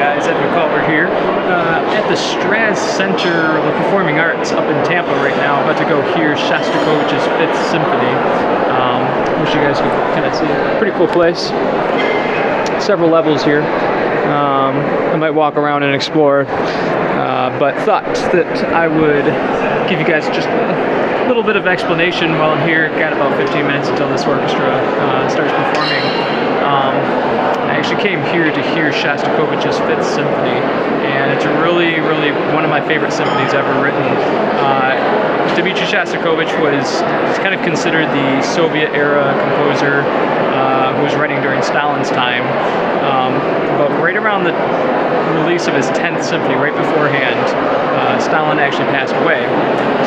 guys, Edwin Culver here at the Straz Center of the Performing Arts up in Tampa right now. About to go hear Shostakovich's 5th Symphony. Wish you guys could kind of see it. Pretty cool place. Several levels here. I might walk around and explore, but thought that I would give you guys just a little bit of explanation while I'm here. Got about 15 minutes until this orchestra starts performing. I actually came here to hear Shostakovich's 5th Symphony, and it's really one of my favorite symphonies ever written. Dmitri Shostakovich was kind of considered the Soviet-era composer who was writing during Stalin's time. But right around the release of his 10th symphony, right beforehand, Stalin actually passed away.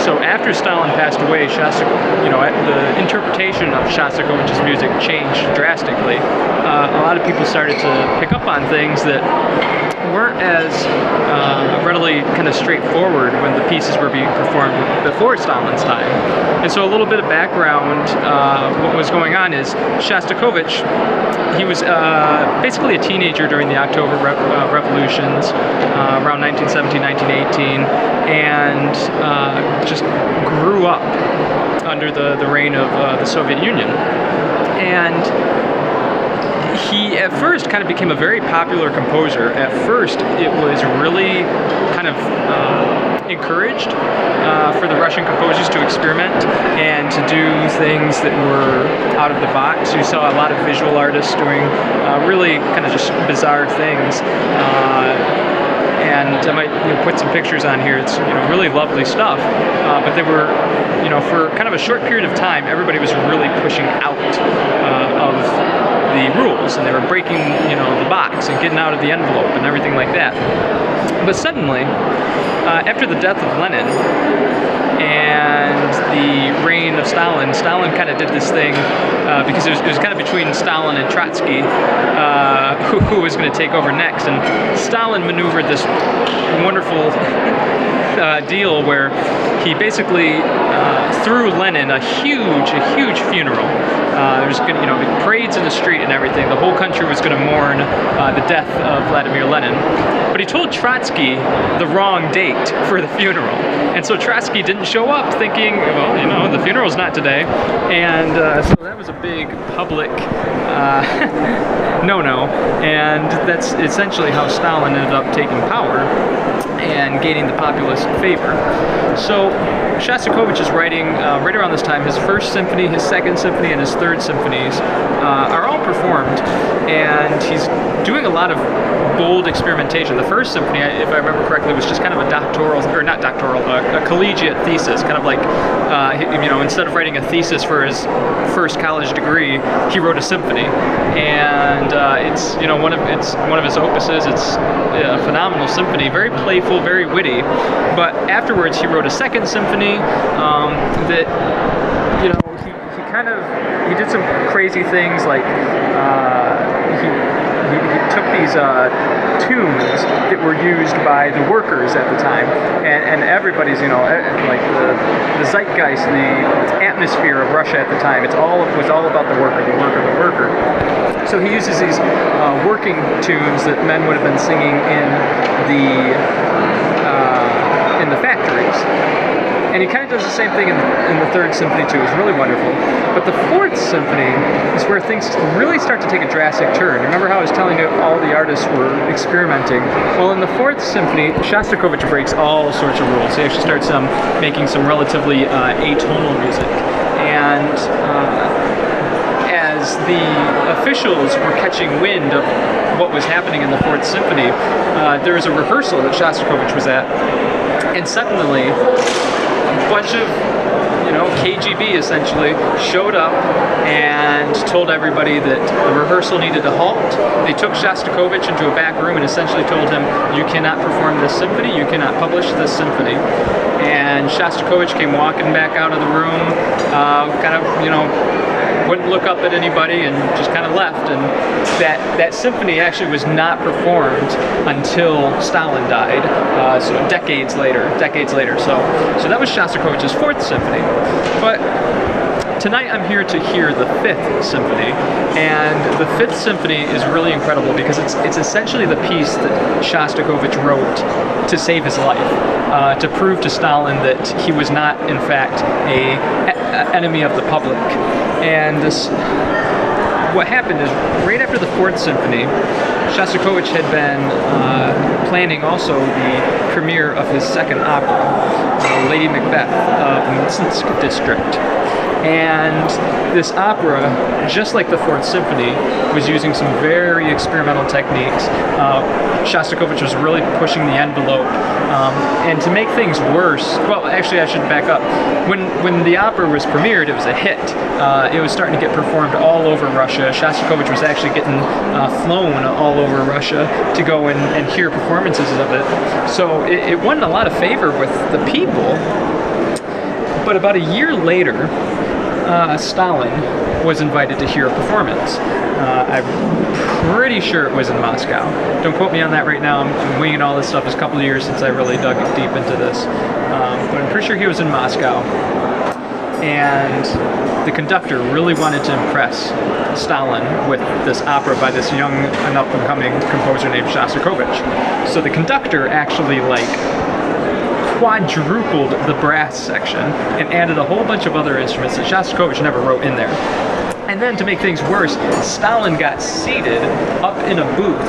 So after Stalin passed away, the interpretation of Shostakovich's music changed drastically. A lot of people started to pick up on things that weren't as readily kind of straightforward when the pieces were being performed before Stalin's time. And so a little bit of background, what was going on is Shostakovich, he was basically a teenager during the October revolutions, around 1917, 1918, and just grew up under the reign of the Soviet Union. And he at first kind of became a very popular composer. At first it was really kind of encouraged for the Russian composers to experiment and to do things that were out of the box. You saw a lot of visual artists doing really kind of just bizarre things. And I might put some pictures on here. It's really lovely stuff. But they were, for kind of a short period of time, everybody was really pushing out of the rules, and they were breaking, the box and getting out of the envelope and everything like that. But suddenly, after the death of Lenin and the reign of Stalin kind of did this thing because it was kind of between Stalin and Trotsky, who was going to take over next. And Stalin maneuvered this wonderful deal where he basically threw Lenin a huge funeral. There was going to be parades in the street and everything. The whole country was going to mourn the death of Vladimir Lenin. But he told Trotsky the wrong date for the funeral. And so Trotsky didn't show up, thinking, well, the funeral's not today. And so that was a big public no-no. And that's essentially how Stalin ended up taking power and gaining the populist favor. So Shostakovich is writing right around this time his 1st symphony, his 2nd symphony, and his 3rd symphonies are all performed, and he's doing a lot of bold experimentation. The 1st symphony, if I remember correctly, was just kind of a a collegiate thesis, kind of like, instead of writing a thesis for his first college degree, he wrote a symphony, and it's one of his opuses. It's a phenomenal symphony, very playful, very witty. But afterwards, he wrote a 2nd symphony that he did some crazy things, like he took these tunes that were used by the workers at the time, and everybody's, like the zeitgeist, the atmosphere of Russia at the time. It was all about the worker. So he uses these working tunes that men would have been singing in the factories. And he kind of does the same thing in the 3rd symphony too. It's really wonderful. But the 4th symphony is where things really start to take a drastic turn. Remember how I was telling you all the artists were experimenting? Well, in the 4th symphony, Shostakovich breaks all sorts of rules. He actually starts making some relatively atonal music. And as the officials were catching wind of what was happening in the 4th symphony, there was a rehearsal that Shostakovich was at, and suddenly a bunch of KGB essentially showed up and told everybody that the rehearsal needed to halt. They took Shostakovich into a back room and essentially told him, you cannot perform this symphony, you cannot publish this symphony. And Shostakovich came walking back out of the room, wouldn't look up at anybody, and just kind of left. And that symphony actually was not performed until Stalin died, so decades later. So that was Shostakovich's 4th symphony. But tonight I'm here to hear the Fifth Symphony, and the Fifth Symphony is really incredible because it's essentially the piece that Shostakovich wrote to save his life, to prove to Stalin that he was not, in fact, a enemy of the public. And this, what happened is, right after the Fourth Symphony, Shostakovich had been planning also the premiere of his second opera, Lady Macbeth of Mtsensk District. And this opera, just like the Fourth Symphony, was using some very experimental techniques. Shostakovich was really pushing the envelope. And to make things worse, well, actually I should back up. When the opera was premiered, it was a hit. It was starting to get performed all over Russia. Shostakovich was actually getting flown all over Russia to go and hear performances of it. So it won a lot of favor with the people. But about a year later, Stalin was invited to hear a performance. I'm pretty sure it was in Moscow. Don't quote me on that right now. I'm winging all this stuff. It's a couple of years since I really dug deep into this. But I'm pretty sure he was in Moscow. And the conductor really wanted to impress Stalin with this opera by this young and up-and-coming composer named Shostakovich. So the conductor actually, quadrupled the brass section and added a whole bunch of other instruments that Shostakovich never wrote in there. And then to make things worse, Stalin got seated up in a booth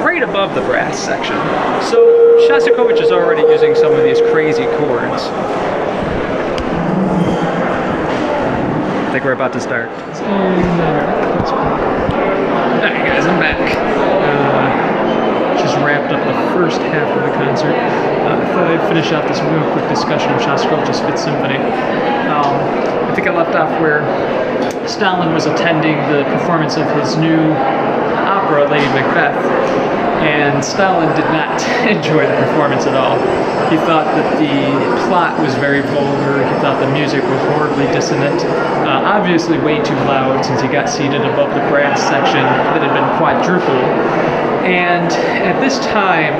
right above the brass section. So Shostakovich is already using some of these crazy chords. I think we're about to start. Alright guys, I'm back. Just wrapped up the first half of the concert. I thought I'd finish out this real quick discussion of Shostakovich's Fifth Symphony. I think I left off where Stalin was attending the performance of his new opera, Lady Macbeth, and Stalin did not enjoy the performance at all. He thought that the plot was very vulgar. He thought the music was horribly dissonant, obviously way too loud since he got seated above the brass section that had been quadrupled. And at this time,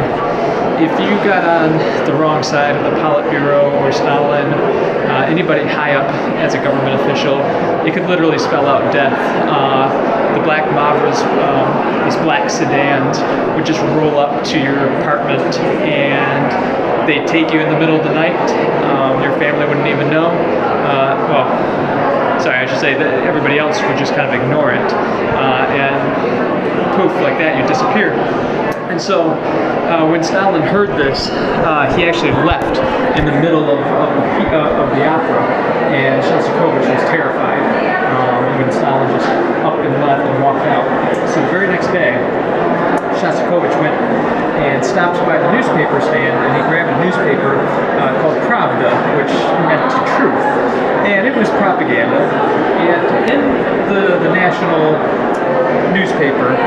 if you got on the wrong side of the Politburo or Stalin, anybody high up as a government official, it could literally spell out death. The black Mavras, these black sedans, would just roll up to your apartment and they'd take you in the middle of the night. Your family wouldn't even know. Sorry, I should say that everybody else would just kind of ignore it. And poof, like that, you disappear. And so when Stalin heard this, he actually left in the middle of the opera, and Shostakovich was terrified when Stalin just up and left and walked out. So the very next day, Shostakovich went and stopped by the newspaper stand, and he grabbed a newspaper called Pravda, which meant truth. And it was propaganda. And in the national newspaper,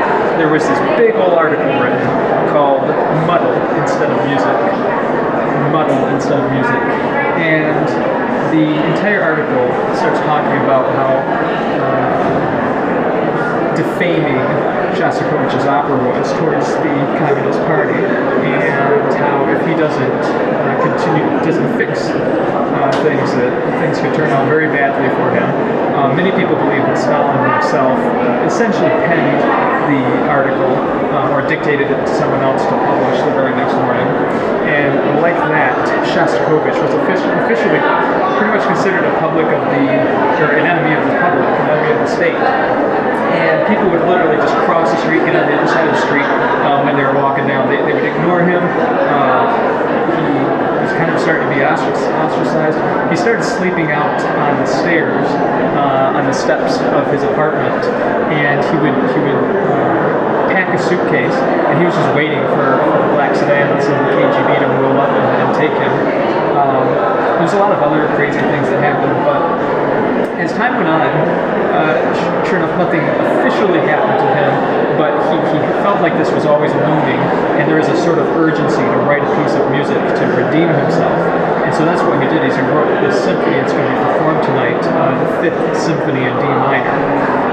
there was this big old article written called Muddle Instead of Music. Muddle Instead of Music. And the entire article starts talking about how defaming Shostakovich's opera was towards the Communist Party, and how if he doesn't fix things, that things could turn out very badly for him. Many people believe that Stalin himself essentially penned the article or dictated it to someone else to publish the very next morning. And like that, Shostakovich was officially pretty much considered an enemy of the public, an enemy of the state. And people would literally just cross the street, get on the other side of the street when they were walking down. They would ignore him. He was kind of starting to be ostracized. He started sleeping out on the stairs, on the steps of his apartment, and he would pack a suitcase, and he was just waiting for the black sedans and the KGB to roll up and take him. There's a lot of other crazy things that happened, but as time went on, sure enough, nothing officially happened to him, but he felt like this was always looming, and there was a sort of urgency to write a piece of music to redeem himself. And so that's what he did, is he wrote this symphony. It's going to be performed tonight, the Fifth Symphony in D minor.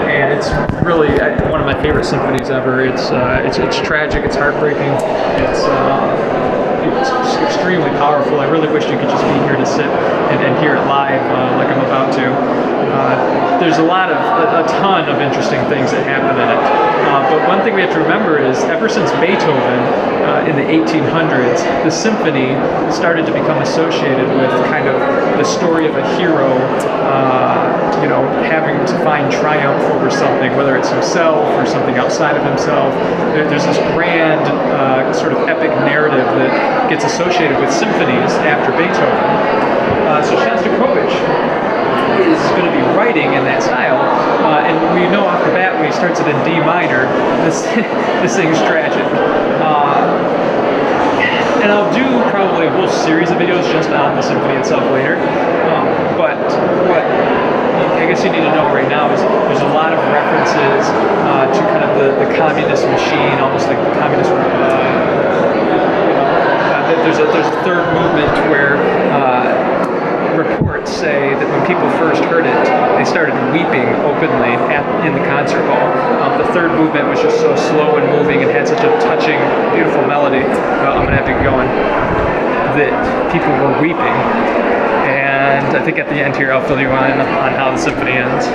And it's really one of my favorite symphonies ever. It's tragic, it's heartbreaking, it's extremely powerful. I really wish you could just be here to sit and hear it live like I'm about to. There's a ton of interesting things that happen in it. But one thing we have to remember is ever since Beethoven in the 1800s, the symphony started to become associated with kind of the story of a hero, having to find triumph over something, whether it's himself or something outside of himself. There's this grand sort of epic narrative that gets associated with symphonies after Beethoven. So Shostakovich is going to be writing in that style, and we know off the bat when he starts it in D minor, this thing's tragic. And I'll do probably a whole series of videos just on the symphony itself later. But what I guess you need to know right now is there's a lot of references to kind of the communist machine, almost like the communist. There's a third movement where reports say that when people first heard it, they started weeping openly in the concert hall. The third movement was just so slow and moving and had such a touching, beautiful melody. I'm going to have to get going. That people were weeping. And I think at the end here, I'll fill you in on how the symphony ends.